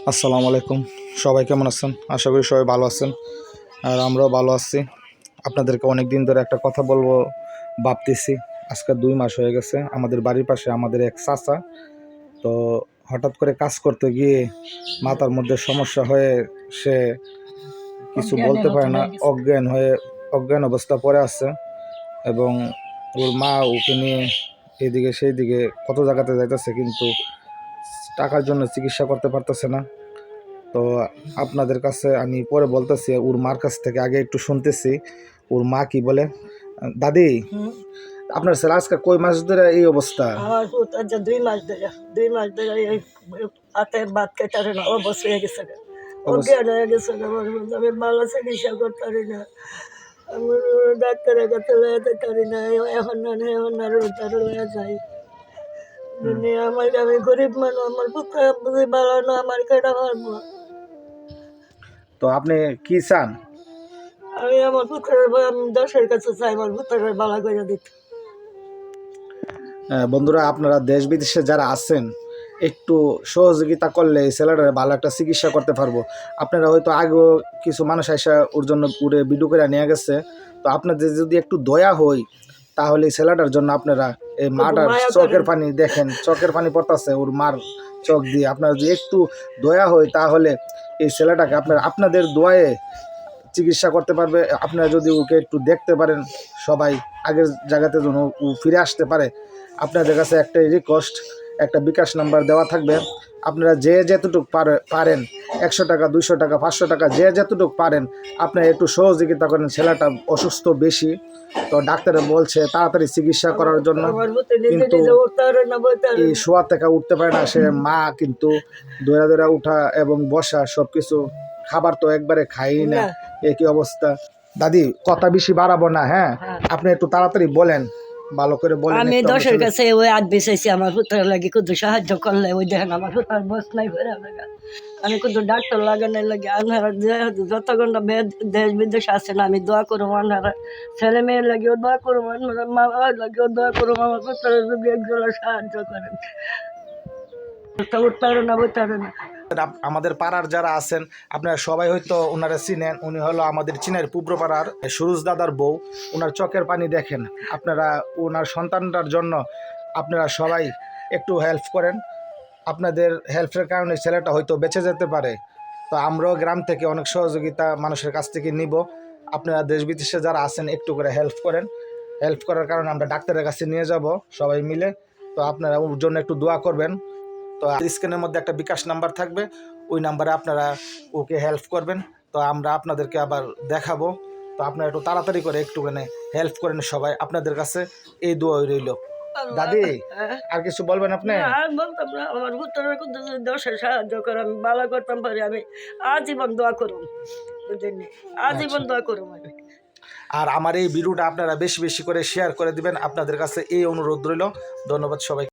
আসসালামু আলাইকুম। সবাই কেমন আছেন? আশা করি সবাই ভালো আছেন, আর আমরাও ভালো আছি। আপনাদেরকে অনেক দিন ধরে একটা কথা বলবো ভাবতেছি। আজকে 2 মাস হয়ে গেছে। আমাদের বাড়ির পাশে আমাদের এক চাচা, তো হঠাৎ করে কাজ করতে গিয়ে মাথার মধ্যে সমস্যা হয়ে সে কিছু বলতে পারে না, অজ্ঞান অবস্থা পড়ে আছে। এবং ওর মা ওকে নিয়ে এইদিকে সেই দিকে কত জায়গাতে যাইতেছে, কিন্তু টাকার জন্য চিকিৎসা করতে পারতেছে না। তো আপনাদের কাছে আমি পরে বলতেছি, ওর মার কাছ থেকে আগে একটু শুনতেছি ওর মা কি বলে। দাদি, আপনার ছেলে আজকে কই মাস ধরে এই অবস্থা? আমার পুত আজ 2 মাস ধরে 2 মাস ধরে এই হাতে ভাত খেতে না, অবশ হয়ে গেছে, অজ্ঞান হয়ে গেছে। আমার পুত আমি ভালো চিকিৎসা করতে পারি না, আমি ডাক্তারের কাছে লয়ে পারি না। এখন না রোজগার লয়ে যাই। আমি গরিব মানুষ, আমার পুত্র বুঝি ভালো না, আমার কেটা পারবো। তো আপনি কি চান? আমি আমার পুত্রের আমি দশের কাছে চাই আমার পুত্রের ভালো করে দিতে। বন্ধুরা, আপনারা দেশ বিদেশে যারা আছেন, একটু সহযোগিতা করলে এই ছেলেটার ভালো একটা চিকিৎসা করতে পারবো। আপনারা হয়তো আগেও কিছু মানুষ এসে ওর জন্য পুরে ভিডিও করে নিয়ে গেছে। তো আপনাদের যদি একটু দয়া হয়, তাহলে এই ছেলেটার জন্য আপনারা এই মাটার চোখের পানি দেখেন, চোখের পানি পড়তেছে ওর মার চোখ দিয়ে। আপনারা যদি একটু দয়া হয়, তাহলে এই ছেলেটাকে আপনাদের দোয়ায়ে চিকিৎসা করতে পারবে। আপনারা যদি ওকে একটু দেখতে পারেন, সবাই আগের জায়গাতে যেন ও ফিরে আসতে পারে। আপনাদের কাছে একটা রিকোয়েস্ট, একটা বিকাশ নাম্বার দেওয়া থাকবে। আপনারা যে যতটুকু পারেন, 100 টাকা, 200 টাকা, 500 টাকা, যে যতটুকু পারেন আপনারা একটু সহযোগিতা করেন। ছেলেটা অসুস্থ বেশি, তো ডাক্তারে বলছে তাড়াতাড়ি চিকিৎসা করার জন্য, কিন্তু এই শোয়া থেকে উঠতে পারে না সে। মা কিন্তু দৌড়া উঠা এবং বসা সব কিছু, খাবার তো একবারে খাই না, একই অবস্থা। দাদি, কথা বেশি বাড়াবো না, হ্যাঁ? আপনি একটু তাড়াতাড়ি বলেন, ভালো করে বলেন। আমি দশের কাছে ওই হাত বেসাইছি আমার পুত্রের লাগে, কিন্তু সাহায্য করলে ওই দেখেন আমার পুত্রের বস নাই ভরে লাগা। আমি কিন্তু ডাক্তার লাগানোর লাগে আপনারা যত ঘন্টা দেশ বিদেশ আছে না, আমি দোয়া করবো আপনারা ছেলে মেয়ের লাগেও দোয়া করবো, আপনারা মা বাবার লাগেও দোয়া করবো, আমার পুত্রের যদি একজন সাহায্য করেন। উঠতে পারে না, বলতে পারে না। আমাদের পাড়ার যারা আছেন, আপনারা সবাই হয়তো ওনারা চিনেন। উনি হলো আমাদের চীনের পূর্ব পাড়ার সুরুজ দাদার বউ। ওনার চোখের পানি দেখেন। আপনারা ওনার সন্তানটার জন্য আপনারা সবাই একটু হেল্প করেন। আপনাদের হেল্পের কারণে ছেলেটা হয়তো বেঁচে যেতে পারে। তো আমরাও গ্রাম থেকে অনেক সহযোগিতা মানুষের কাছ থেকে নিব। আপনারা দেশ বিদেশে যারা আছেন একটু করে হেল্প করেন। হেল্প করার কারণে আমরা ডাক্তারের কাছে নিয়ে যাব সবাই মিলে। তো আপনারা ওর জন্য একটু দোয়া করবেন। তো স্ক্রিনের মধ্যে একটা বিকাশ নাম্বার থাকবে, ওই নাম্বারে আপনারা ওকে হেল্প করবেন। তো আমরা আপনাদেরকে আবার দেখাবো। তো আপনারা একটু তাড়াতাড়ি করে একটুখানি হেল্প করেন সবাই। আপনাদের কাছে এই দোয়া রইল। দাদি, আর কিছু বলবেন আপনি? আর বলতাম না, আমার পুত্রের কিন্তু দশের সাহায্য করে আমি ভালো করতাম পারি, আমি আজীবন দোয়া করুন, বুঝলেন? আজীবন দোয়া করুন আমি। আর আমার এই ভিডিওটা আপনারা বেশি বেশি করে শেয়ার করে দিবেন। আপনাদের কাছে এই অনুরোধ রইল। ধন্যবাদ সবাই।